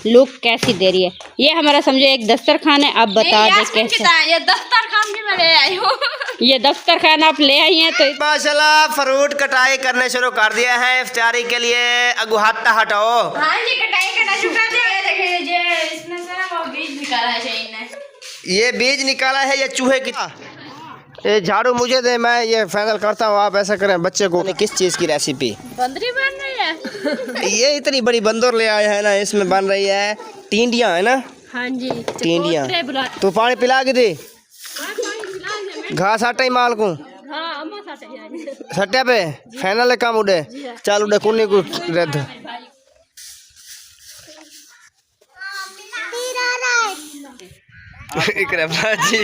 Look कैसी दे रही है। ये हमारा समझो एक दस्तरखान है। आप बता दे कैसे। ये दस्तरखान भी मैं ले आई हूँ। ये दस्तरखान आप ले आई हैं तो माशाल्लाह फ्रूट कटाई करने शुरू कर दिया है इफ्तारी के लिए। अगुहाता हटाओ। हाँ जी, कटाई करना शुरू कर दिया। देखिए इसमें से ना वो बीज निकाला है शेन ने। ये बीज निकाला है ये चूहे की। ये झाड़ू मुझे दे, मैं ये फाइनल करता हूँ। आप ऐसा करें बच्चे को किस चीज़ की रेसिपी बंदरी बन रही है। ये इतनी बड़ी बंदर ले आए हैं ना, इसमें बन रही है टिंडियाँ है ना। हाँ जी टिंडियाँ। तू पानी पिला के दे। घास आटा ही माल को सट्या पे फाइनल काम उड़े चल उड़े कुन्नी को रद्द। इकरा बाजी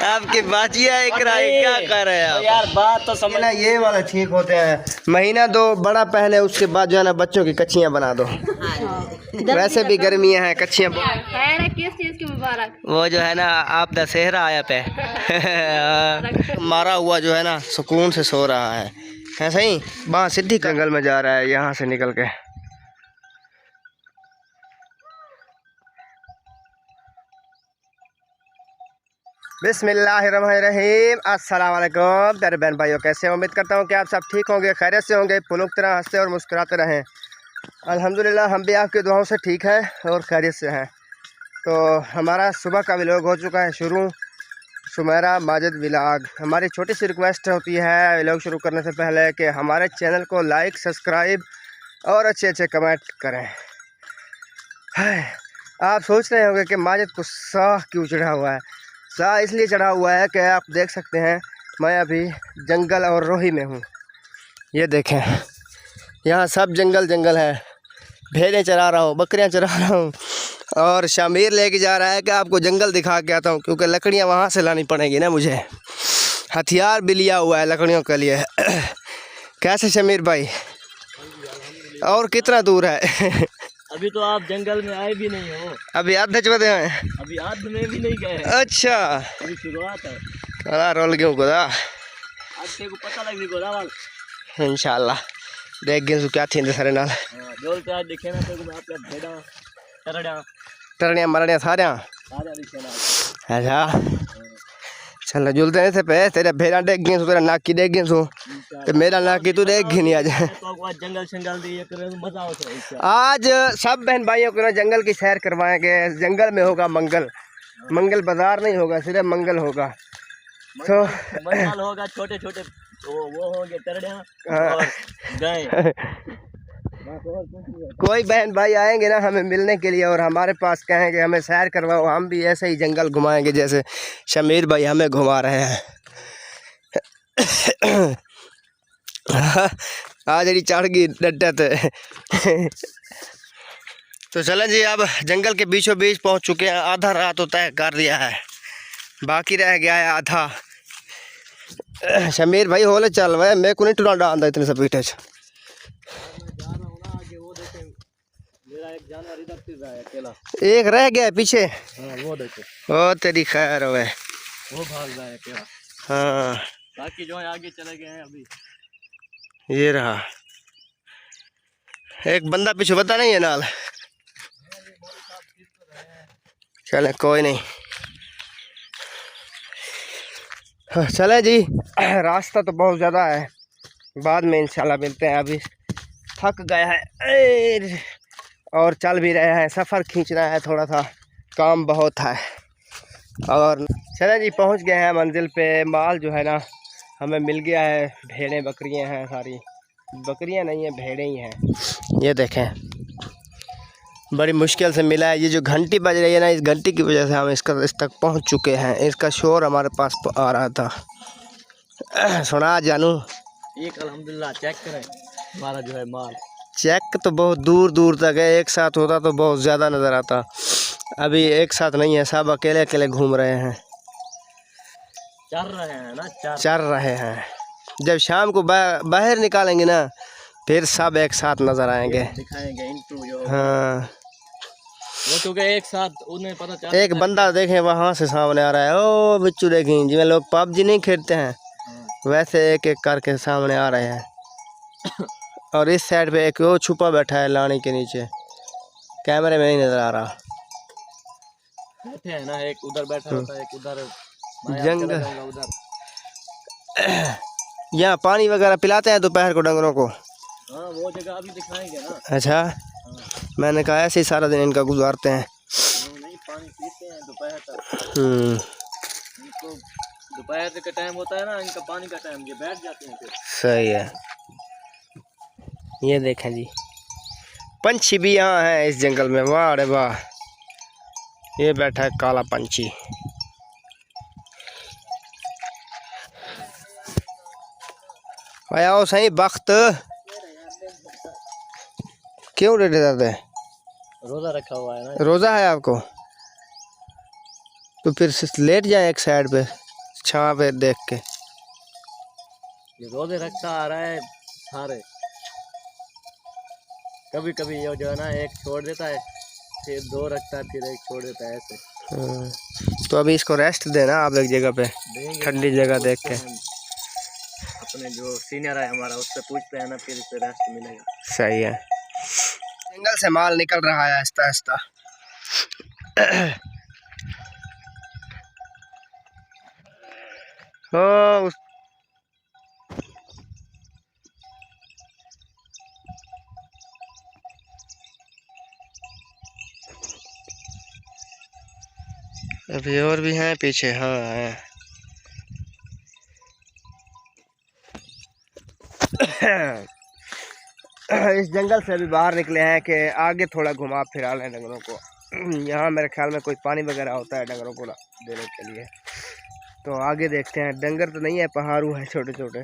आपकी बाजी है। इकरा क्या कर रहे हैं आप यार? बात तो समझ ना, ये वाला ठीक होते हैं। महीना दो बड़ा पहले उसके बाद जो है ना बच्चों की कच्चियाँ बना दो। वैसे भी गर्मियाँ हैं, कच्चियाँ किस चीज की मुबारक। वो जो है ना आप दशहरा आया पे मारा हुआ जो है ना सुकून से सो रहा है सही। वहाँ सिद्धि जंगल में जा रहा है यहाँ से निकल के। बिस्मिल्लाहिर्रहमानिर्रहीम। अस्सलाम वालेकुम प्यारे बहन भाइयों, कैसे हो? उम्मीद करता हूँ कि आप सब ठीक होंगे, खैरियत से होंगे, पुलुक तरह हंसते और मुस्कुराते रहें। अल्हम्दुलिल्लाह हम भी आपकी दुआओं से ठीक हैं और खैरियत से हैं। तो हमारा सुबह का व्लॉग हो चुका है शुरू। सुमेरा माजिद व्लॉग। हमारी छोटी सी रिक्वेस्ट होती है व्लॉग शुरू करने से पहले कि हमारे चैनल को लाइक, सब्सक्राइब और अच्छे अच्छे कमेंट करें। आप सोच रहे होंगे कि माजिद को साह क्यों चढ़ा हुआ है। साह इसलिए चढ़ा हुआ है कि आप देख सकते हैं मैं अभी जंगल और रोही में हूँ। ये देखें यहाँ सब जंगल जंगल है। भेड़ें चरा रहा हूँ, बकरियाँ चरा रहा हूँ और शामिर लेके जा रहा है कि आपको जंगल दिखा के आता हूँ, क्योंकि लकड़ियाँ वहाँ से लानी पड़ेगी ना मुझे। हथियार भी लिया हुआ है लकड़ियों के लिए। कैसे शमीर भाई? और कितना दूर है? अभी तो आप जंगल में आए भी नहीं हो। अभी आधे चुके हैं। अभी आध में भी नहीं गए। अच्छा अभी शुरुआत है। कला रोल क्यों गोदा आज तेरे को पता लग रही गोदा वाल। इंशाल्लाह देख गए क्या थी सारे नाल। जोल के आज दिखे ना तेरे को आप भेड़ा टरनिया मरनिया सारे। सारे दिखे ना। अच्छा चल जुलते से पे तेरे भेड़ा देख गए, तेरा नाकी देख गए तो मेरा नाकी तू देख ही नहीं। आज जंगल शंगल दी मजा आता। आज सब बहन भाइयों को ना जंगल की सैर करवाएंगे। जंगल में होगा मंगल। मंगल बाजार नहीं होगा, सिर्फ मंगल होगा। तो मंगल होगा, छोटे छोटे वो होंगे टरनिया और गाय। कोई बहन भाई आएंगे ना हमें मिलने के लिए और हमारे पास कहेंगे हमें सैर करवाओ, हम भी ऐसे ही जंगल घुमाएंगे जैसे शमीर भाई हमें घुमा रहे हैं। आज जी चढ़ गई डट। तो चलें जी, अब जंगल के बीचों बीच पहुंच चुके हैं। आधा राह तो तय कर दिया है, बाकी रह गया है आधा। शमीर भाई होले चल भाई, मैं को नहीं टुरा डालता इतने सब पीठे। एक रह गया पीछे। वो देखो। ओ तेरी खैर हो वो भाग रहा है क्या? हाँ बाकी जो है आगे चले गए हैं। अभी ये रहा एक बंदा पीछे, पता नहीं है नाल। चले कोई नहीं, चले जी। रास्ता तो बहुत ज़्यादा है, बाद में इंशाल्लाह मिलते हैं। अभी थक गया है और चल भी रहे हैं। सफ़र खींचना है, थोड़ा सा काम बहुत है। और चले जी पहुंच गए हैं मंजिल पे। माल जो है ना हमें मिल गया है। भेड़ें बकरियां हैं, सारी बकरियां नहीं है भेड़ें ही हैं। ये देखें बड़ी मुश्किल से मिला है। ये जो घंटी बज रही है ना, इस घंटी की वजह से हम इस तक पहुंच चुके हैं। इसका शोर हमारे पास आ रहा था। सुना जानू एक अल्हम्दुलिल्लाह चेक करें हमारा जो है माल। चेक तो बहुत दूर दूर तक है, एक साथ होता तो बहुत ज़्यादा नज़र आता। अभी एक साथ नहीं है, सब अकेले अकेले घूम रहे हैं, चल रहे हैं ना, चल रहे हैं। जब शाम को बाहर निकालेंगे ना फिर सब एक साथ नज़र आएंगे, दिखाएंगे इंट्रो जो। हाँ वो क्योंकि एक साथ उन्हें पता चल। एक बंदा देखें वहाँ से सामने आ रहा है। ओ बिच्चू देखें, जिसमें लोग पबजी नहीं खेलते हैं वैसे एक एक करके सामने आ रहे हैं। और इस साइड पे एक वो छुपा बैठा है लाने के नीचे, कैमरे में नहीं नजर आ रहा। बैठे हैं ना, एक उधर बैठा होता है, एक उधर। मैं जंगल। चला जाऊंगा उधर। यहाँ पानी वगैरह पिलाते हैं दोपहर को डंगरों को? हाँ वो जगह अभी दिखाएंगे ना। अच्छा, मैंने कहा ऐसे ही सारा दिन इनका गुजारते हैं। नहीं, पानी पीते हैं दोपहर तक। इनको दोपहर के टाइम होता है ना, इनका पानी का टाइम, ये बैठ जाते हैं फिर। सही है। ये देखें जी, पंछी भी यहाँ है इस जंगल में। वाह अरे वाह, ये बैठा है काला पंछी। आओ सही वक्त क्यों लेटे जाते हैं? रोजा रखा हुआ है ना। रोज़ा है आपको? तो फिर लेट जाए एक साइड पे, छाँव पे देख के। ये रोजे रखता आ रहा है सारे। कभी कभी ये जो है ना, एक छोड़ देता है, फिर दो रखता है, फिर एक छोड़ देता है, ऐसे। तो अभी इसको रेस्ट देना आप एक जगह पे, देंगे। ठंडी जगह देख के। अपने जो सीनियर है हमारा, उससे पूछते हैं ना, फिर इसे रेस्ट मिलेगा। सही है। जंगल से माल निकल रहा है आहिस्ता आहिस्ता। ओ, अभी और भी हैं पीछे। हाँ है। इस जंगल से अभी बाहर निकले हैं कि आगे थोड़ा घुमा फिरा लें डंगरों को। यहाँ मेरे ख्याल में कोई पानी वगैरह होता है डंगरों को देने के लिए, तो आगे देखते हैं। डंगर तो नहीं है, पहाड़ू हैं छोटे छोटे।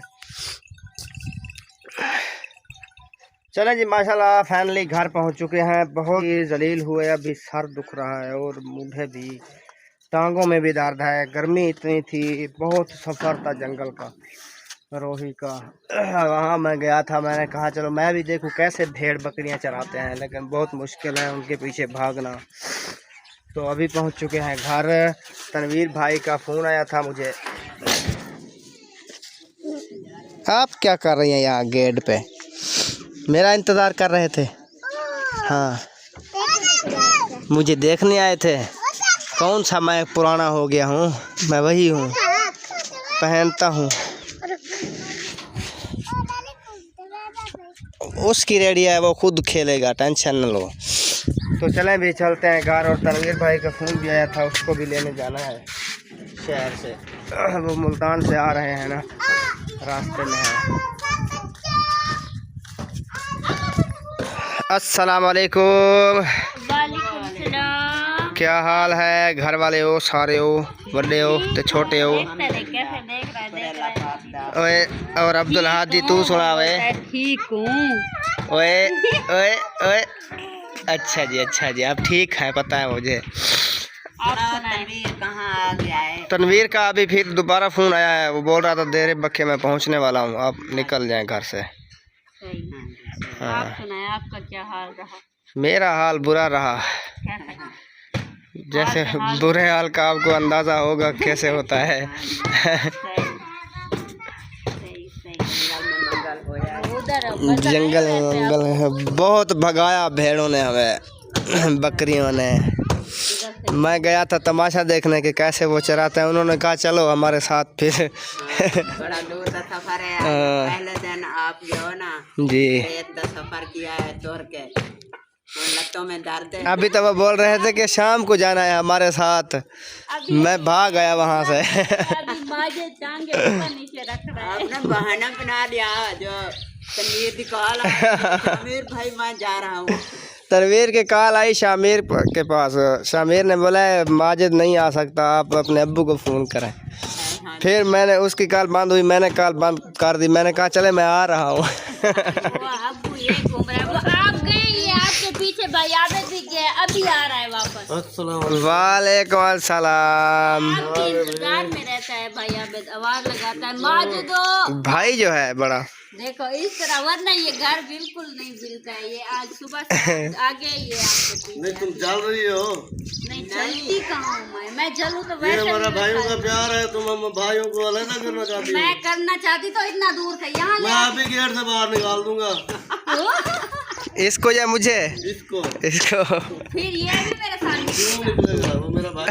चलें जी, माशाल्लाह फाइनली घर पहुँच चुके हैं। बहुत ही जलील हुए, अभी सर दुख रहा है और मुझे भी, टांगों में भी दर्द है। गर्मी इतनी थी, बहुत सफ़र था जंगल का, रोही का। वहाँ मैं गया था, मैंने कहा चलो मैं भी देखूँ कैसे भेड़ बकरियाँ चराते हैं, लेकिन बहुत मुश्किल है उनके पीछे भागना। तो अभी पहुँच चुके हैं घर। तनवीर भाई का फ़ोन आया था मुझे। आप क्या कर रही हैं यहाँ गेट पे? मेरा इंतज़ार कर रहे थे? हाँ, मुझे देखने आए थे। कौन सा मैं पुराना हो गया हूँ? मैं वही हूँ, पहनता हूँ। उसकी रेडी है, वो खुद खेलेगा, टेंशन न लो। तो चलें भी चलते हैं घर। और तनवीर भाई का फ़ोन भी आया था, उसको भी लेने जाना है शहर से। वो मुल्तान से आ रहे हैं ना, रास्ते में है। अस्सलाम वालेकुम। वालेकुम सलाम। क्या हाल है? घर वाले हो, सारे हो, बड़े हो तो छोटे हो? ओए और अब्दुल हादी तू सुना वे? ठीक हूँ। ओए ओए ओए, अच्छा जी, आप ठीक है, पता है मुझे। तनवीर कहाँ आ गया है? तनवीर का अभी फिर दोबारा फ़ोन आया है। वो बोल रहा था देरे बक्के मैं पहुंचने वाला हूँ, आप निकल जाएं घर से। हाँ। आप सुनाएं, आपका क्या हाल रहा? मेरा हाल बुरा रहा। जैसे बुरे हाल का आपको अंदाज़ा होगा कैसे होता है। जंगल है, बहुत भगाया भेड़ों ने हमें, बकरियों ने। मैं गया था तमाशा देखने के कैसे वो चराते हैं। उन्होंने कहा चलो हमारे साथ फिर। बड़ा दूर का सफर है। पहले दिन आप जो हो ना जी, इतना सफर किया है तोड़ के, लत्तों में दर्द है। अभी तो वो बोल रहे थे कि शाम को जाना है हमारे साथ, मैं भाग गया वहाँ से। आपने बहाना बना लिया जो तनवीर की कॉल आई, तनवीर भाई मैं जा रहा हूँ। तनवीर की कॉल आई शामिर के पास। शामिर ने बोला माजिद नहीं आ सकता, आप अपने अब्बू को फ़ोन करें। फिर मैंने उसकी कॉल बंद हुई, मैंने कॉल बंद कर दी। मैंने कहा चले मैं आ रहा हूँ। अब्बू ये घूम रहा है, वो आप गए, ये आपके पीछे भाई आबद भी गया, अभी आ रहा है वापस। वालेकुम अस्सलाम। आपके इंतजार में रहता है भाई आबद, आवाज लगाता है माजिदो। भाई जो है बड़ा, देखो इस तरह, वरना ये घर बिल्कुल नहीं मिलता है। ये आज सुबह से आगे ये आपके पीछे। नहीं तुम चल रही हो? नहीं चलती कहाँ हूँ मैं जलूँ तो वैसे हमारा भी भाइयों का मैं प्यार है, तुम हम भाइयों को अलग करना चाहती हो? मैं करना चाहती तो इतना दूर से यहाँ मैं ले आप ही गेट से बाहर निकाल दूंगा। इसको या मुझे? इसको इसको। फिर ये भी मेरे सामने क्यों निकलेगा वो मेरा भाई।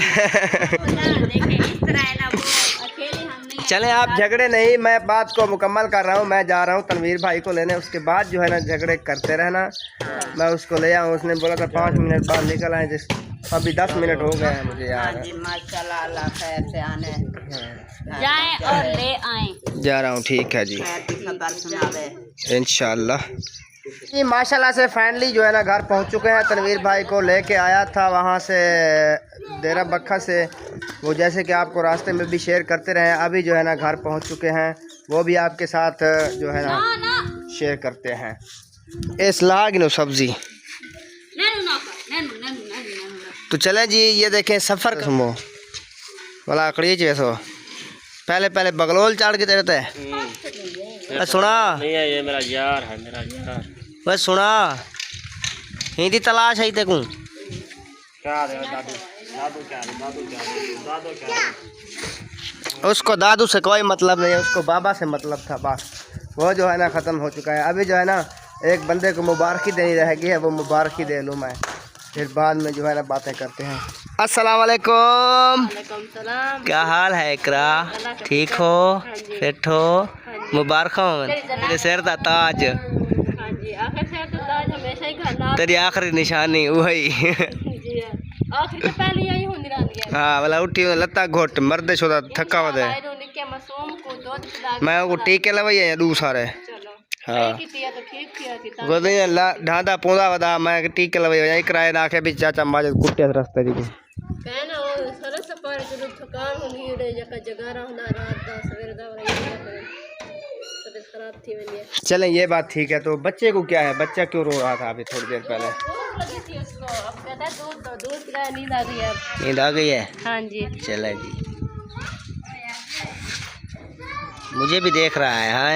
देखे इस तरह है ना, वो अकेले हम नहीं। चले आप झगड़े नहीं, मैं बात को मुकम्मल कर रहा हूँ। मैं जा रहा हूँ तनवीर भाई को लेने, उसके बाद जो है ना झगड़े करते रहना। मैं उसको ले आऊँ, उसने बोला था 5 मिनट बाद निकल आए, जिस अभी 10 मिनट हो गए हैं मुझे यार। जी माशाल्लाह, अल्लाह खैर से आने जाएं और ले आएं। जा रहा हूँ, ठीक है जी, खैर की खबर सुनावे इंशाल्लाह जी। माशाल्लाह से फाइनली जो है ना घर पहुँच चुके हैं। तनवीर भाई को लेके आया था वहाँ से डेरा बक्खा से, वो जैसे कि आपको रास्ते में भी शेयर करते रहे। अभी जो है ना घर पहुँच चुके हैं, वो भी आपके साथ जो है ना शेयर करते हैं। इस लाग नो सब्जी तो चले जी। ये देखें सफ़र कसमो वाला आकड़ी जैसो पहले पहले बगलोल चाड़ के तेरे ते सुना नहीं है, ये मेरा यार है, मेरा यार। बस सुना हिंदी तलाश है ते को क्या रे दादू, दादू क्या रे, दादू क्या रे, दादू क्या रे। उसको दादू से कोई मतलब नहीं है, उसको बाबा से मतलब था बस। वो जो है ना ख़त्म हो चुका है। अभी जो है ना एक बंदे को मुबारकी देनी रह गई है, वो मुबारकी दे लूँ मैं, फिर बाद में जो है ना बातें करते हैं। अस्सलाम वालेकुम। क्या हाल है इकरा? ठीक हो? फिट हो? मुबारक हो मेरे सिर दा ताज, तेरी आखिरी निशानी वही। हाँ वाला उठी लत्ता घुट मर्द छोड़ा थका वदे मैं वो टीके लवाई है दू सारे। हाँ ढांदा पौधा वदा मैं टीके लवाई किराए ना आखे भी चाचा माज कुट्टे रास्ते दी कहना वो सारा सफर जो थकान होनी है जका जगारा होना रात दा सवेरे दा तबीयत खराब थी मेरी। चलें ये बात ठीक है। तो बच्चे को क्या है, बच्चा क्यों रो रहा था अभी थोड़ी देर पहले? भूख लगी थी उसको, अब कहता है दूध पिलाया, नींद आ गई है। नींद आ गई है? हाँ जी। चले जी, मुझे भी देख रहा है। हाँ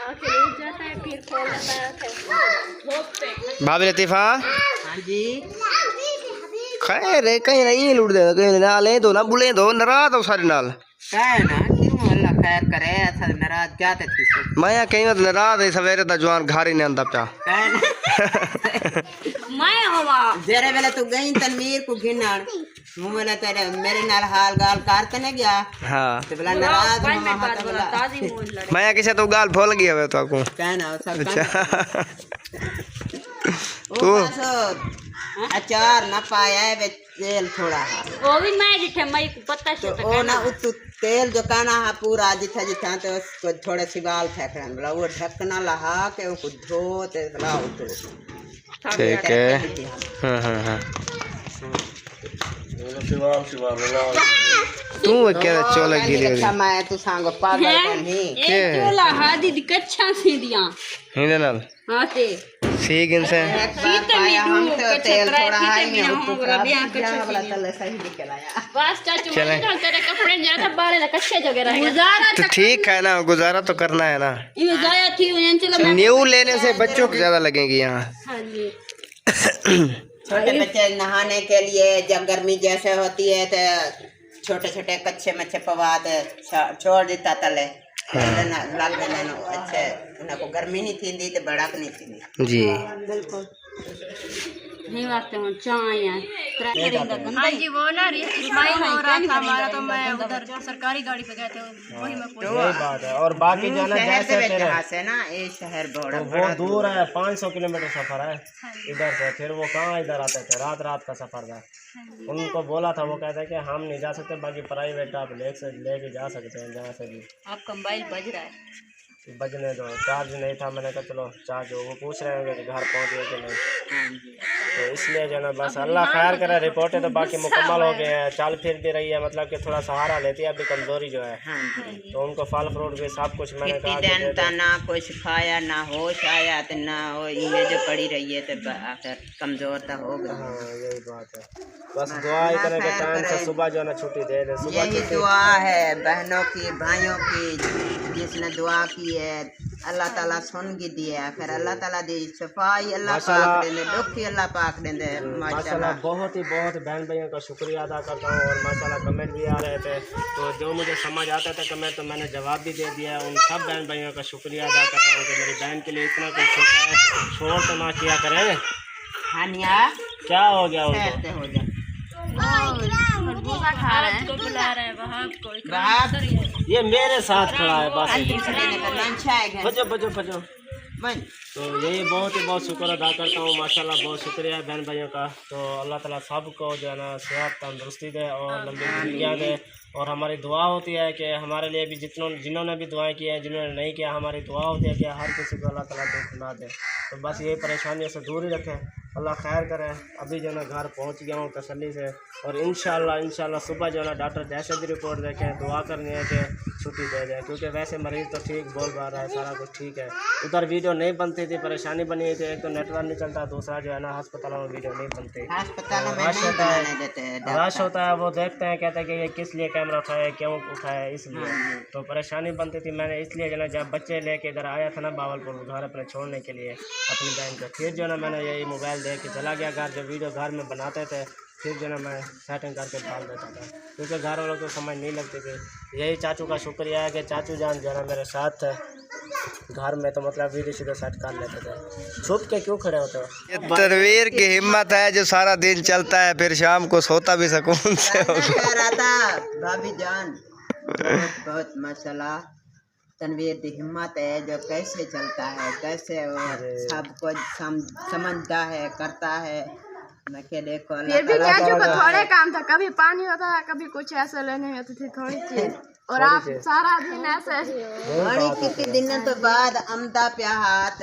आंखें नींद जाता है फिर खोल लेता है। भाभी लतीफ़ा हाँ जी खैर कहीं नहीं लुट दे, कहीं नाले दो ना बुले दो नाराज हो सारे नाल कहे ना क्यों अल्लाह खैर करे। असल नाराज क्या थे मैं कहीं मत नाराज है। सवेरे दा जवान घर ही नहीं आंदा प्या। कहे ना मैं हवा जेरे वेले तू गई तनवीर को घिनण मुँह वाला तेरे मेरे नाल हाल गाल करते न गया हाँ तो बोला नाराज हूं वहां तो बोला ताजी मोज लड़े। मैं किसे तो गाल भूल गया है तो को कहना सब अच्छा तू अचार ना पाया है वे तेल थोड़ा है वो भी मैं जिथे मई को पता तो से ओ ना उत तेल जो कहना है पूरा जिथा जिथा तो उसको थोड़े सी गाल फेंकना बोला वो ढकना लहा के उसको धो ते बोला उतो ठीक है। हाँ हाँ हाँ शिवाम शिवाम तू क्या चोले गिरी अच्छा मैं तू सांगो पागल नहीं ए चोला हादी दी कच्छा सी दिया हिंदे नाल हाते सीग इनसे एक बार पाया हम तो तेल थोड़ा है मैं उतो वाला तले सही निकल आया बस चाचू चले। मैं तेरे कपड़े जरा था बाले ना कच्चे जगह रहे गुजारा तो ठीक है ना, गुजारा तो करना है ना। ये जाया थी उन चलो न्यू लेने से बच्चों को ज्यादा लगेगी यहाँ। हां जी। छोटे बच्चे नहाने के लिए जब गर्मी जैसे होती है तो छोटे छोटे कच्चे मच्छे पवा दे छोड़ देता तले लाल बने अच्छे उनको गर्मी नहीं थी तो बड़ा नहीं थी जी बिल्कुल नहीं वास्ते हम चाय है। हां जी वो ना इस्माइल हो रहा था हमारा तो मैं उधर सरकारी गाड़ी पे गए थे वही में पूछ यही बात है। और बाकी जाना जैसे तेरे से ना ये शहर बड़ा तो वो दूर है, 500 किलोमीटर सफर है इधर से। फिर वो कहाँ इधर आते थे, रात रात का सफर था। उनको बोला था, वो कहते हैं कि हम नहीं जा सकते, बाकी प्राइवेट आप लेके जा सकते हैं जहाँ से भी। आपका मोबाइल बज रहा है बजने दो, चार्ज नहीं था। मैंने कहा चलो चार्ज हो। वो पूछ रहे होंगे कि घर पहुँच गए कि नहीं, तो इसलिए जो ना बस अल्लाह खैर करे। रिपोर्टें तो बाकी मुकम्मल हो गए हैं, चल फिर भी रही है, मतलब कि थोड़ा सहारा लेती है अभी, कमज़ोरी जो है। तो उनको फल फ्रूट भी सब कुछ मैंने कहा कि दे दो। ना कुछ खाया ना होश आया तो ना वो ये जो पड़ी रही है तो आखिर कमजोर तो हो गया। हाँ यही बात है। बस दुआ ही करें कि टाइम से सुबह जो है ना छुट्टी दे दे। सुबह यही दुआ है बहनों की भाइयों की, जिसने दुआ की है अल्लाह ताला सुन की दी है। फिर अल्लाह ताला दी सफाई, अल्लाह पाक ने दुखी अल्लाह पाक आख देंगे माशाल्लाह माशाल्लाह। बहुत बहन भाइयों का शुक्रिया अदा करता हूँ। और माशाल्लाह कमेंट भी आ रहे थे, तो जो मुझे समझ आता था कमेंट तो मैंने जवाब भी दे दिया। उन सब बहन भाइयों का शुक्रिया अदा करता हूँ कि मेरी बहन के लिए इतना कुछ सोचा है। शोर तो ना किया करें। हानिया क्या हो गया उनको? ठहरते हो जा खरबूजा खा रहे हैं, बुला रहे हैं वहाँ कोई बाहर ये मेरे साथ खड़ा है बस। अंतिम छड़ीने का लंच आएगा बजो बजो बजो। मन तो यही बहुत शुक्र अदा करता हूँ। माशाल्लाह बहुत शुक्रिया बहन भाइयों का। तो अल्लाह ताला सबको जो है ना सेहत तंदुरुस्ती दे और लंबी जिंदगियाँ दे। और हमारी दुआ होती है कि हमारे लिए भी जिन्होंने भी दुआएं की हैं, जिन्होंने नहीं किया, हमारी दुआ होती है कि हर किसी को अल्लाह ताला दुख ना दे। तो बस यही परेशानियों से दूर ही रखें, अल्लाह खैर करे। अभी जो है ना घर पहुँच गया हूँ तसल्ली से। और इंशाल्लाह सुबह जो है ना डॉक्टर जैसे भी रिपोर्ट देखें, दुआ करनी है कि छुट्टी दे दें, क्योंकि वैसे मरीज़ तो ठीक बोल पा रहा है, सारा कुछ ठीक है। उधर वीडियो नहीं बनती थी, परेशानी बनी हुई थी। एक तो नेटवर्क नहीं चलता, दूसरा जो है ना अस्पतालों में वीडियो नहीं बनती। अस्पतालों में रश नहीं होता है, बनाने देते हैं रश डॉक्टर। होता है। वो देखते हैं, कहते हैं कि ये किस लिए कैमरा उठाया, क्यों उठाया, इसलिए तो परेशानी बनती थी। मैंने इसलिए जो है जब बच्चे लेके इधर आया था ना बावलपुर घर अपने छोड़ने के लिए अपनी बहन को, फिर जो है ना मैंने यही मोबाइल देख के चला गया घर। जब वीडियो घर में बनाते थे फिर जो है मैं सेटिंग करके डाल देता था, क्योंकि घर वालों को समझ नहीं लगती थी। यही चाचू का शुक्रिया है कि चाचू जान जो है ना मेरे साथ थे घर में, तो मतलब वीडियो सीधे सेट कर लेते थे। छुप के क्यों खड़े होते हो? ये तनवीर की हिम्मत है जो सारा दिन चलता है, फिर शाम को सोता भी सुकून से कहना होगा। कह रहा था भाभी जान, बहुत माशाल्लाह तनवीर की हिम्मत है जो कैसे चलता है, कैसे वो सब कुछ समझता है, करता है। मैं के देखो फिर भी चाचू को थोड़े काम था, कभी पानी होता था, कभी कुछ ऐसे लेने होती थी थोड़ी चीज, और आप सारा दिन ऐसे बड़ी कितने दिनों तो बाद अमदा पे हाथ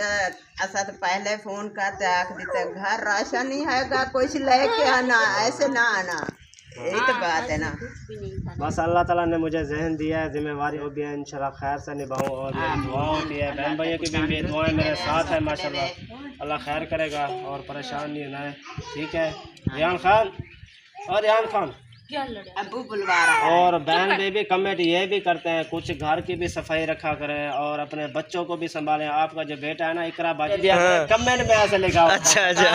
ऐसा तो पहले फोन करते आख देते घर राशन नहीं हैगा, कुछ लेके आना, ऐसे ना आना। यही तो बात है ना। बस अल्लाह ताला ने मुझे जहन दिया है, जिम्मेवारी वो भी है, इंशाल्लाह खैर से निभाऊँ। और मेरी दुआ होती है, बहन भाइयों की भी दुआएं मेरे साथ है माशाल्लाह। अल्लाह खैर करेगा और परेशान नहीं होना है, ठीक है। रियान खान और रियान खान अबू बुलवा रहा है। और बहन बेबी कमेंट ये भी करते हैं कुछ घर की भी सफाई रखा करें और अपने बच्चों को भी संभालें। आपका जो बेटा है ना इकरा बाजी, कमेंट में ऐसे लिखा होता है। अच्छा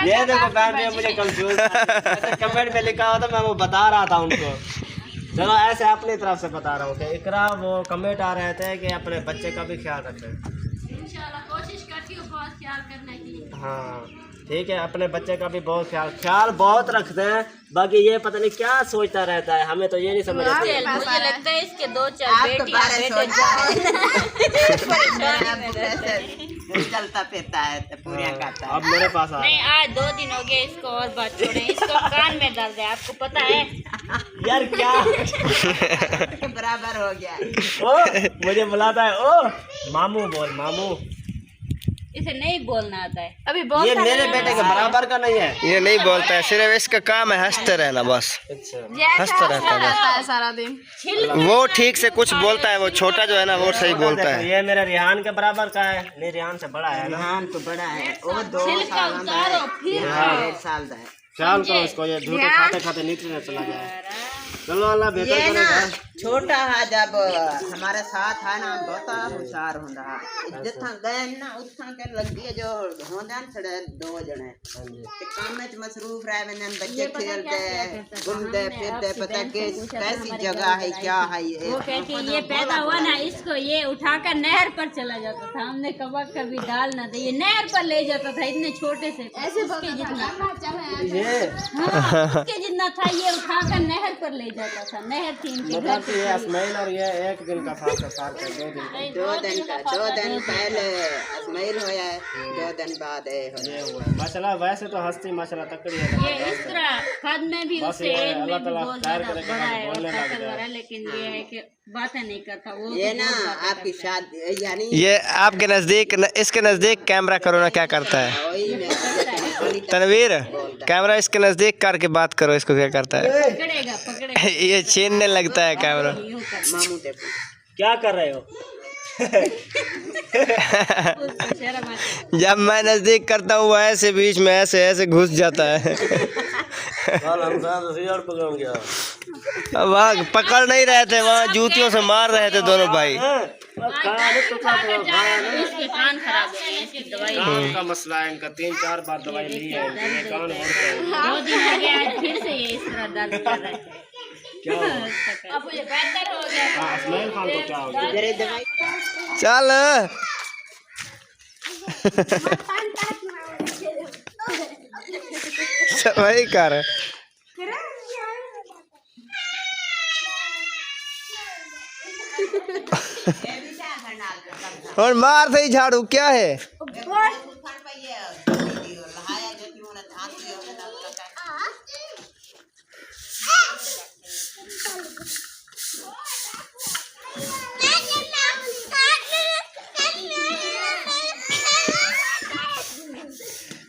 ये देखो बहन भैया मुझे कंफ्यूज कमेंट में लिखा होता, मैं वो बता रहा था उनको। चलो ऐसे अपनी तरफ से बता रहा हूँ कि इकरा वो कमेंट आ रहे थे कि अपने बच्चे का भी ख्याल रखें। इंशाल्लाह कोशिश करती हूँ बहुत ख्याल करने की। हाँ ठीक है, अपने बच्चे का भी बहुत ख्याल बहुत रखते हैं। बाकी ये पता नहीं क्या सोचता रहता है, हमें तो ये नहीं समझ आता। मुझे लगता है इसके 2-4 आप तो बेटी बारे सोचता है चलता फिरता है तो पूरा करता है। अब मेरे पास आ नहीं, आज 2 दिन हो गए इसको और बात छोड़े, इसको कान में दर्द है, आपको पता है? यार क्या बराबर हो गया। ओ मुझे बुलाता है, ओ मामू बोल मामू। इसे नहीं बोलना आता है। अभी ये मेरे बेटे के बराबर का नहीं है। ये नहीं बोलता है, सिर्फ इसका काम है हंसते रहना बस, अच्छा हंसता रहता है बस। है सारा दिन। वो ठीक से कुछ बोलता है, वो छोटा जो है ना वो सही बोलता है। ये मेरे रिहान के बराबर का है, नहीं रिहान से बड़ा है ना। रिहान तो बड़ा है, वो 2 साल का है, उतारो, फिर 1.5 साल का है। ख्याल करो इसको, ये झूठे खाते खाते नीचे न चला जाए। चलो अल्लाह बेहतर ये ना करेगा। छोटा है, जब हमारे साथ है ना बहुत होशियार होंदा। जितना गए ना उतना के लगी है जो होंदा छड़े 2 जने ते काम में मसरूफ रहे मैंने बच्चे खेलते घूमते फिरते, पता कैसी जगह है क्या है ये। वो कहती है ये पैदा हुआ ना, इसको ये उठाकर नहर पर चला जाता था, हमने कभी डाल ना दे, ये नहर पर ले जाता था इतने छोटे से, ऐसे उसके जितना उसके जितना था, ये उठाकर नहर पर ले जाता था। नहर थी इनके घर मतलब ये इस्माइल और ये एक दिन का था, साल का 2 दिन का। 2 दिन पहले इस्माइल होया है, 2 दिन बाद ये होया। ये हुआ माशाल्लाह। वैसे तो हंसती माशाल्लाह तकड़ी है। ये इस तरह कद में भी बस उससे ये एज में अल्लाह भी ताला बहुत खैर ज्यादा करे कि बड़ा है और बोलने लग ताकतवर जाए। है, लेकिन ये है कि बातें नहीं करता वो। ये तो ना बहुत बातें आपकी करता है। शादी यानी ये आपके नजदीक इसके नजदीक कैमरा करो ना, क्या करता है वही में तनवीर? कैमरा इसके नजदीक करके बात करो, इसको क्या करता है? पकड़ेगा ये छीनने लगता है कैमरा। यूं कर मामू टेपू क्या कर रहे हो? उसको शर्म आती है। जब मैं नजदीक करता हूँ वो ऐसे बीच में ऐसे घुस जाता है। अब वहाँ पकड़ नहीं रहे थे, वहाँ जूतियों से मार रहे थे दोनों भाई। इसके कान खराब हो गए, इसकी दवाई कान का मसला है इनका, 3-4 बार दवाई ली है इनके कान और 2 दिन हो गया, आज फिर से ये इस तरह दर्द कर रहे थे। क्या अब ये बेहतर हो गया। इस्माइल खान को क्या हो गया? जरे दवाई चल वही कर और मार सही झाड़ू क्या है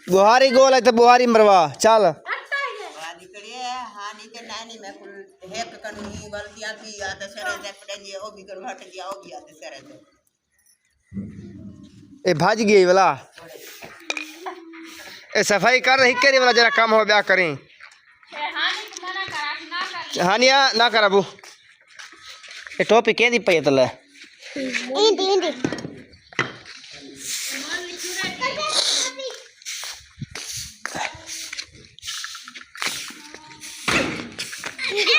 बुहारी गोल है तो बुहारी मरवा चल हानि के नानी में कुल हेक कनु गलतियां भी आते सरे दे पड़े ओ भी कर हट गया ओ भी आते सरे दे ए भाज गई वाला ए सफाई कर रही करी वाला जरा कम हो ब्याह करें हानिया ना कर अबू ए टोपी के दी पई तले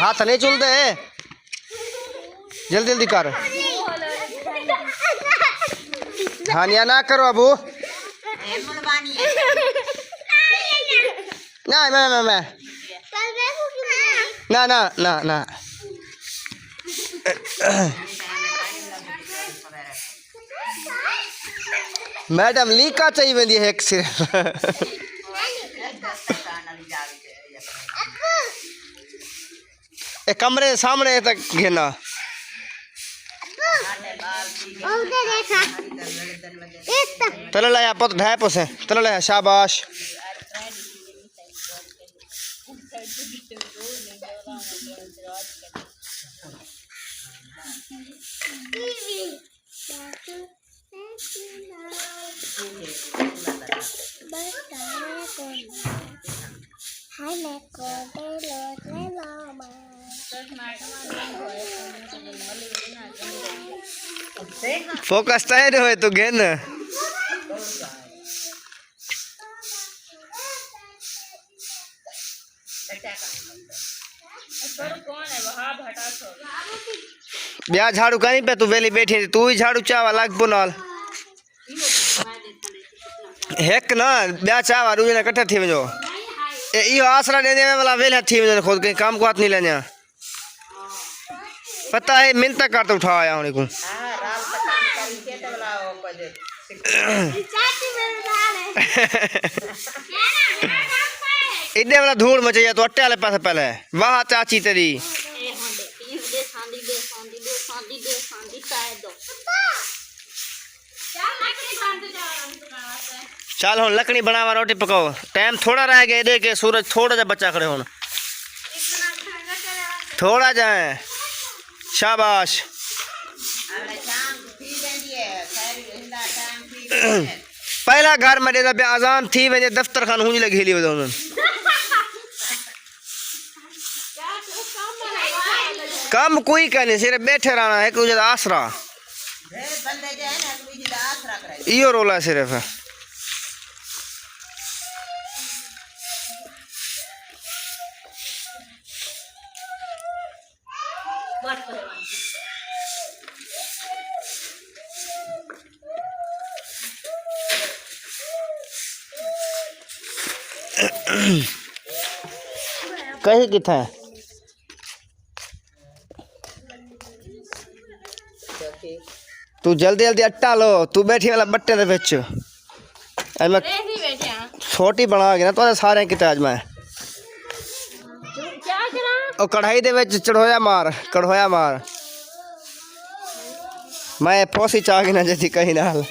हाथ नहीं चुल दे जल्दी जल्दी कर हानिया ना करो अबू ना मैं ना ना ना ना मैडम लीका चाहिए वेंदी है एक सिर्फ ए कमरे सामने तक घेना तले लाया पुत ढाई पुसे तले लाया शाबाश फोकस तय हो तो घेन ब्याह झाड़ू कहीं पे तू वेली बैठी तू ही झाड़ू चावा लाग पुनाल हेक ना ब्याह चावा रूज ना कट्ठा थी वजो ए इहो आसरा दे देवे वाला वेल थी वजो खुद कहीं काम को हाथ नहीं लेने पता है मिनता कर तो उठा आया हूं को इधे वाला धूल मचे तो अट्टे वाले पास पहले वाह चाची तेरी चल हुन लकड़ी बनावा रोटी पकाओ टाइम थोड़ा रह गया दे के सूरज थोड़ा जा बच्चा खड़े हुन थोड़ा जाए शाबाश पहला घर में दे आजान थी वजे दफ्तर खान हुंज लगी हिली वजो काम कोई कहने सिर्फ बैठे रहना है कुछ आसरा इयो रोला सिर्फ कहीं किथा है तू जल्दी जल्दी अट्टा लो तू बैठी वाला बट्टे दे विच मैं छोटी बना के ना तो सारे किते आज मैं ओ कढ़ाई दे विच चढ़ोया मार मैं फोसी चाह के ना जदी कहीं नाल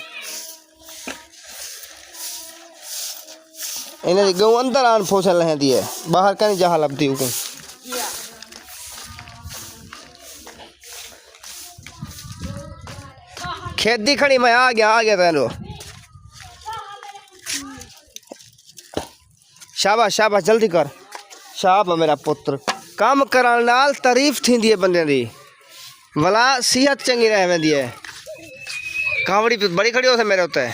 इन्हें गऊ अंदर आन फोसल है दिए बाहर कहीं जहाँ लबती हूँ खेत दी खड़ी मैं आ गया तेनो शाबाश शाबाश जल्दी कर शाबाश मेरा पुत्र काम कराने नाल तारीफ थी दी बंदे दी भला सेहत चंगी रह वेंदी है कावड़ी पे बड़ी खड़ी होते मेरे होते हैं।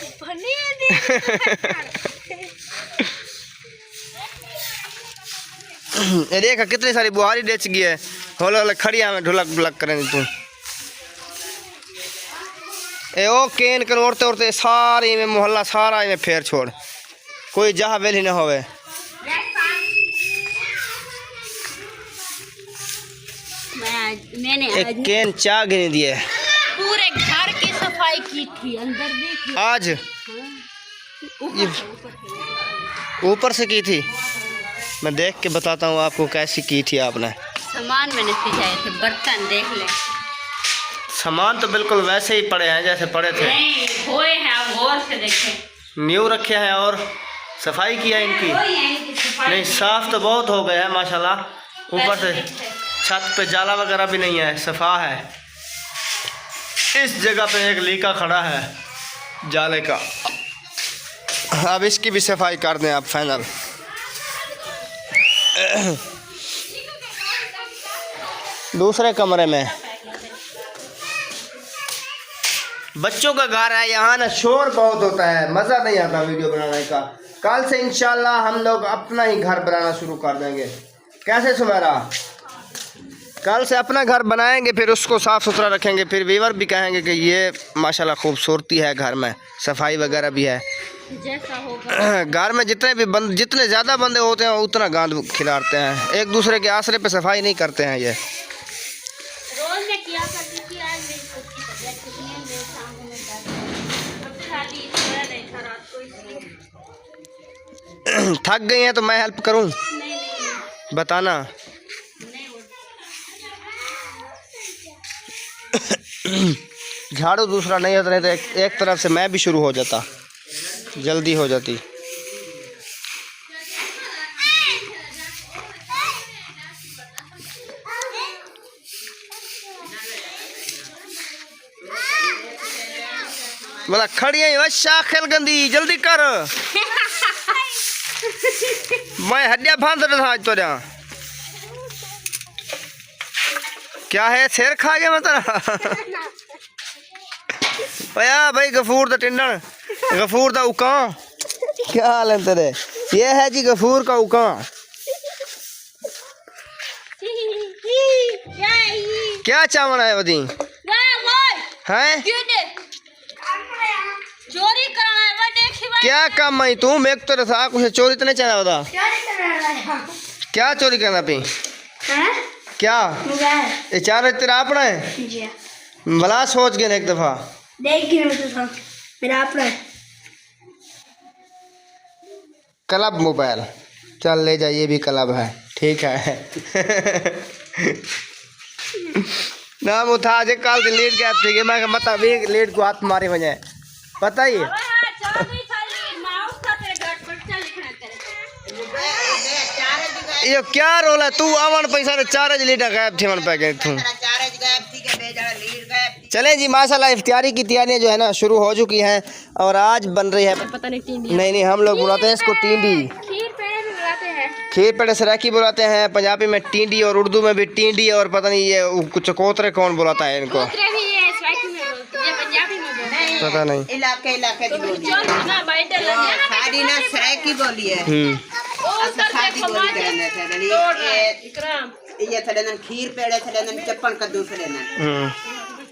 ये देख कितनी सारी बुहारी डेच गई है। होले होले खड़ी है, ढुलक ढुलक करें तू। ए ओ केन कर औरते औरते सारी में मोहल्ला सारा में फेर छोड़, कोई जहाँ वेली न होवे। मैंने एक केन चाह गिनी दिए। पूरे घर की सफाई की थी, अंदर देखिए। आज ऊपर से की थी, मैं देख के बताता हूँ आपको कैसी की थी आपने। सामान मैंने सिजाए थे, बर्तन देख ले। सामान तो बिल्कुल वैसे ही पड़े हैं जैसे पड़े थे। नहीं धोए हैं, अब गौर से देखें। न्यू रखे हैं और सफाई की है इनकी। नहीं साफ तो बहुत हो गया है माशाल्लाह। ऊपर से छत पे जाला वगैरह भी नहीं है, सफा है। इस जगह पे एक लीका खड़ा है जाले का, अब इसकी भी सफाई कर दें आप फाइनल। दूसरे कमरे में बच्चों का घर है, यहाँ ना शोर बहुत होता है, मज़ा नहीं आता वीडियो बनाने का। कल से इंशाल्लाह हम लोग अपना ही घर बनाना शुरू कर देंगे। कैसे सुमेरा? कल से अपना घर बनाएंगे, फिर उसको साफ़ सुथरा रखेंगे, फिर व्यूअर भी कहेंगे कि ये माशाल्लाह खूबसूरती है घर में, सफाई वगैरह भी है। जैसा होगा घर में जितने भी बंद, जितने ज़्यादा बंदे होते हैं उतना गांद खिलाते हैं, एक दूसरे के आसरे पे सफाई नहीं करते हैं। ये रोज में किया करती थी, आज मेरी खुद की तबीयत ठीक नहीं है, मेरे सामने में दर्द है। खाली सोया नहीं था रात को, इसलिए थक गई हैं तो मैं हेल्प करूं? नहीं बताना। झाड़ू दूसरा नहीं होता, नहीं तो एक तरफ से मैं भी शुरू हो जाता, जल्दी हो जाती। बोला खड़ी है वह शाखिल गंदी, जल्दी कर। मैं हड्डियां फांद रहा था तो जा। क्या है, शेर खा गया मतलब? भैया भाई गफूर दा टिंडन, गफूर दा उका, क्या हाल है तेरे? ये है जी गफूर का उका। क्या चावना है वदी है? चोरी करना है वो, देखी भाई। क्या काम है तू? मैं तो रहा कुछ चोरी तो नहीं चाह रहा। क्या चोरी करना पी? क्या ये चार तेरा अपना है? भला सोच गए एक दफा मेरा अपना क्लब मोबाइल, चल ले जा, ये भी क्लब है, ठीक है। नाम उठा जे कल दिन लेट गया, ठीक है मैं मत अभी लेट को हाथ मारे हो जाए, पता ही है। ये क्या रोल है तू? अमन पैसा 4 लीटर गायब थे मन पे गए तू। चले जी माशाल्लाह, इफ्तियारी की तैयारियां जो है ना शुरू हो चुकी हैं और आज बन रही है, पता नहीं टींडी, नहीं हम लोग बुलाते हैं इसको टींडी। खीर पेड़े सराकी बुलाते हैं, पंजाबी में टींडी और उर्दू में भी टींडी, और पता नहीं ये कुछ चकोतरे कौन बुलाता है इनको, पता नहीं। इलाके इलाके की बोली खाड़ी ना सराकी बोली है। खाड़ी बोली करने थे ये थले नन खीर पेड़े थले नन चप्पन कद्दू थले नन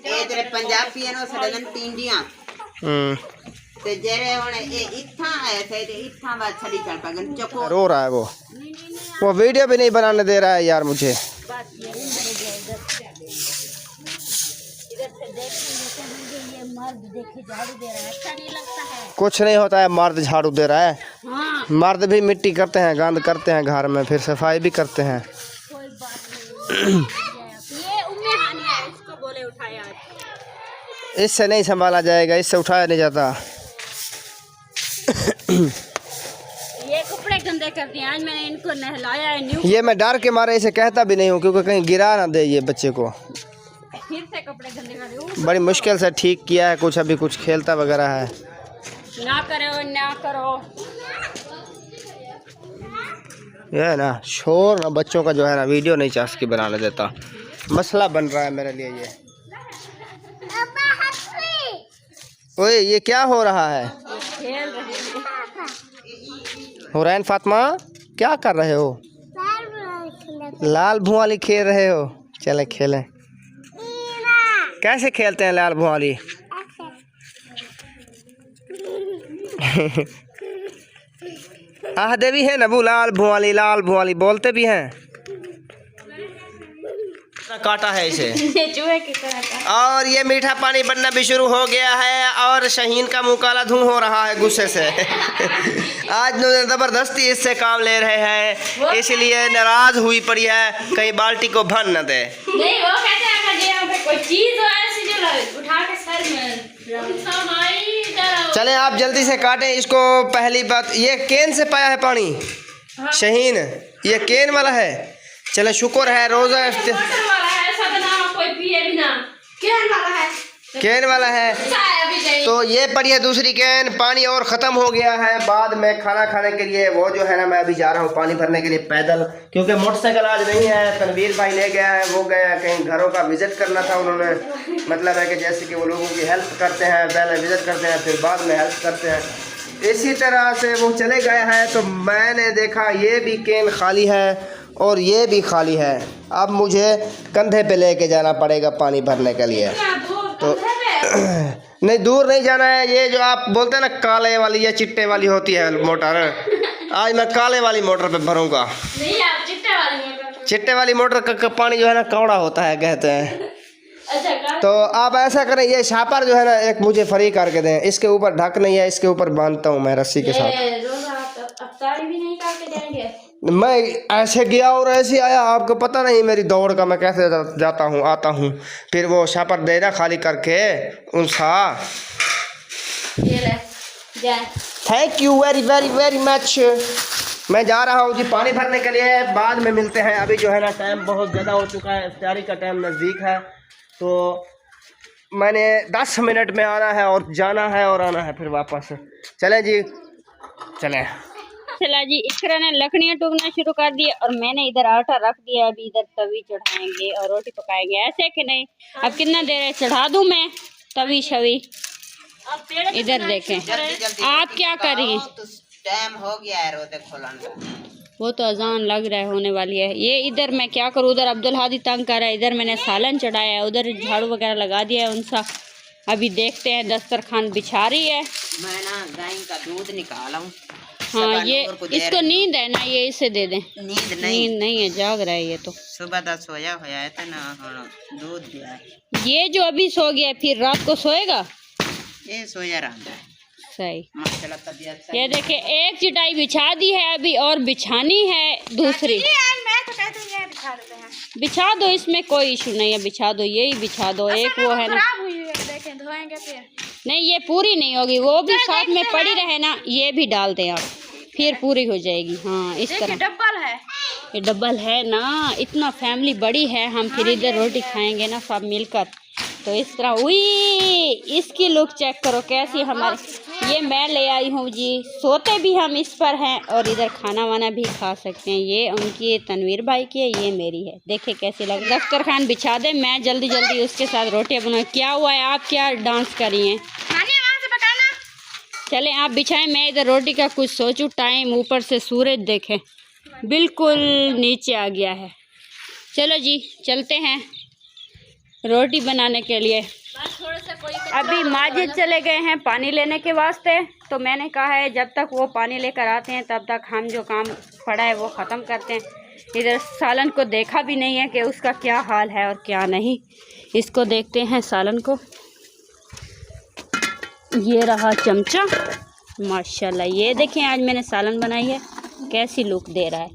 ए तेरे पंजाबी है नो थले नन टींडियां ते जेरे होने ए इत्था आए थे ते इत्था बात छड़ी चल पागन चको रो रहा है वो वीडियो भी नहीं बनाने दे रहा है यार मुझे। कुछ नहीं होता है, मर्द झाड़ू दे रहा है। हाँ। मर्द भी मिट्टी करते हैं, गंद करते हैं घर में, फिर सफाई भी करते हैं। इसको बोले उठाया, इससे नहीं संभाला जाएगा, इससे उठाया नहीं जाता। ये कपड़े गंदे कर दिए, आज मैंने इनको नहलाया है न्यू। ये मैं डर के मारे इसे कहता भी नहीं हूँ क्योंकि कहीं गिरा ना दे ये बच्चे को। फिर से कपड़े गंदे कर दिए, बड़ी मुश्किल से ठीक किया है, कुछ अभी कुछ खेलता वगैरह है। ना करो ना करो। ये है ना शोर ना बच्चों का जो है ना वीडियो नहीं चाह की बनाने देता, मसला बन रहा है मेरे लिए ये। ओए ये क्या हो रहा है? खेल रही है। हुरैन फातिमा क्या कर रहे हो? लाल भुआली खेल रहे हो? चले खेलें। कैसे खेलते हैं लाल भुआली? आहदे भी है नबू, लाल भुआली बोलते भी हैं। काटा है इसे चूहे की तरह। और ये मीठा पानी बनना भी शुरू हो गया है और शहीन का मुंह काला धूं हो रहा है गुस्से से। आज जबरदस्ती इससे काम ले रहे हैं, इसलिए नाराज हुई पड़ी है कहीं बाल्टी को भन न दे। नहीं वो कहते हैं अगर यहाँ पे कोई चीज हो ऐसी जो उठा के सर में। चलें आप जल्दी से काटें इसको। पहली बात ये केन से पाया है पानी शहीन, ये केन वाला है। चले शुक्र है रोजा कैन वाला है तो ये पड़ी है दूसरी कैन। पानी और ख़त्म हो गया है। बाद में खाना खाने के लिए वो जो है ना, मैं अभी जा रहा हूँ पानी भरने के लिए पैदल, क्योंकि मोटरसाइकिल आज नहीं है। तनवीर भाई ले गया है, वो गया कहीं घरों का विज़िट करना था उन्होंने। मतलब है कि जैसे कि वो लोगों की हेल्प करते हैं, पहले विज़िट करते हैं फिर बाद में हेल्प करते हैं, इसी तरह से वो चले गए हैं। तो मैंने देखा ये भी कैन खाली है और ये भी खाली है। अब मुझे कंधे पे लेके जाना पड़ेगा पानी भरने के लिए। तो नहीं दूर नहीं जाना है। ये जो आप बोलते हैं ना काले वाली या चिट्टे वाली होती है मोटर, आज मैं काले वाली मोटर पे भरूंगा। नहीं आप चिट्टे वाली मोटर। चिट्टे वाली मोटर का पानी जो है ना कौड़ा होता है कहते हैं। अच्छा तो आप ऐसा करें, ये छापर जो है ना एक मुझे फ्री करके दें। इसके ऊपर ढक नहीं है, इसके ऊपर बांधता हूँ मैं रस्सी के साथ। अफ्तारी भी नहीं करके जाएंगे। मैं ऐसे गया और ऐसे आया, आपको पता नहीं मेरी दौड़ का मैं कैसे जाता हूँ आता हूँ। फिर वो छापर देना खाली करके उनसा। Thank you very very very much. मैं जा रहा हूँ जी पानी भरने के लिए, बाद में मिलते हैं। अभी जो है ना टाइम बहुत ज़्यादा हो चुका है, इफ्तारी का टाइम नज़दीक है। तो मैंने 10 मिनट में आना है और जाना है और आना है फिर वापस। चलें जी चलें। चला जी, इकरा ने लकड़ियाँ टूटना शुरू कर दी और मैंने इधर आटा रख दिया। अभी इधर तवी चढ़ाएंगे और रोटी पकाएंगे, ऐसे कि नहीं। अब कितना देर है, चढ़ा दूं मैं तवी शवी। इधर देखें आप क्या कर रही हैं। टाइम हो गया है रोते खोलने। वो तो अजान लग रहा है, होने वाली है। ये इधर मैं क्या करूँ, उधर अब्दुल हादी तंग कर रहा है, इधर मैंने सालन चढ़ाया है, उधर झाड़ू वगैरह लगा दिया है उनसा। अभी देखते हैं, दस्तरखान बिछा रही है। मैं ना गाय का दूध निकाला हूँ। हाँ ये इसको नींद है ना, ये इसे दे दें। नींद नहीं है, जाग रहा है ये तो। सुबह 10 सोया होया है तो ना दूध दिया है। ये जो अभी सो गया फिर रात को सोएगा। ये सोया रहा है सही। माशाल्लाह तबीयत ये देखिए एक चटाई बिछा दी है अभी और बिछानी है दूसरी। मैं तो कहती हूँ ये बिछा देते हैं। बिछा दो, इसमें कोई इशू नहीं है, बिछा दो, यही बिछा दो। एक वो है ना, खराब हुई है, देखें धोएंगे फिर। नहीं ये पूरी नहीं होगी, वो भी साथ में पड़ी रहे ना, ये भी डाल दें आप, फिर पूरी हो जाएगी। हाँ इस तरह डब्बल है, ये डबल है ना, इतना फैमिली बड़ी है। हम फिर इधर रोटी खाएंगे ना सब मिलकर, तो इस तरह। उई इसकी लुक चेक करो कैसी हमारी। ये मैं ले आई हूँ जी, सोते भी हम इस पर हैं और इधर खाना वाना भी खा सकते हैं। ये उनकी तनवीर भाई की है, ये मेरी है। देखे कैसी लग। दस्तरखान बिछा दे, मैं जल्दी जल्दी उसके साथ रोटियाँ बनाऊँ। क्या हुआ है, आप क्या डांस कर रही हैं। चलें आप बिछाएं, मैं इधर रोटी का कुछ सोचूं। टाइम ऊपर से सूरज देखें बिल्कुल नीचे आ गया है। चलो जी चलते हैं रोटी बनाने के लिए। अभी माजिद चले गए हैं पानी लेने के वास्ते, तो मैंने कहा है जब तक वो पानी लेकर आते हैं तब तक हम जो काम पड़ा है वो ख़त्म करते हैं। इधर सालन को देखा भी नहीं है कि उसका क्या हाल है और क्या नहीं। इसको देखते हैं सालन को। ये रहा चमचा माशाल्लाह। ये देखें आज मैंने सालन बनाई है, कैसी लुक दे रहा है।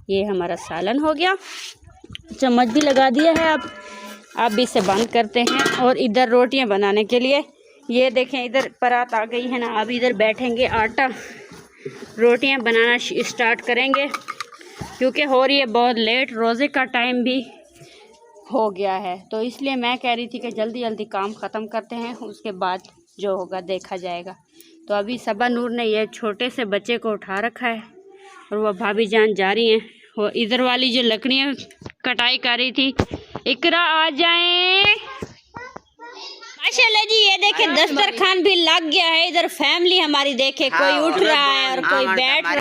ये हमारा सालन हो गया, चम्मच भी लगा दिया है। अब भी इसे बंद करते हैं और इधर रोटियां बनाने के लिए ये देखें इधर परात आ गई है ना। अब इधर बैठेंगे, आटा रोटियां बनाना स्टार्ट करेंगे क्योंकि हो रही है बहुत लेट, रोज़े का टाइम भी हो गया है। तो इसलिए मैं कह रही थी कि जल्दी जल्दी काम ख़त्म करते हैं, उसके बाद जो होगा देखा जाएगा। तो अभी सबा नूर ने ये छोटे से बच्चे को उठा रखा है और वह भाभी जान जा रही हैं। वो इधर वाली जो लकड़ियाँ कटाई कर रही थी, इकरा आ जाएं, माशाल्लाह जी, ये देखे दस्तरखान भी लग गया है। इधर फैमिली हमारी देखे, कोई उठ रहा है और कोई बैठ रहा है।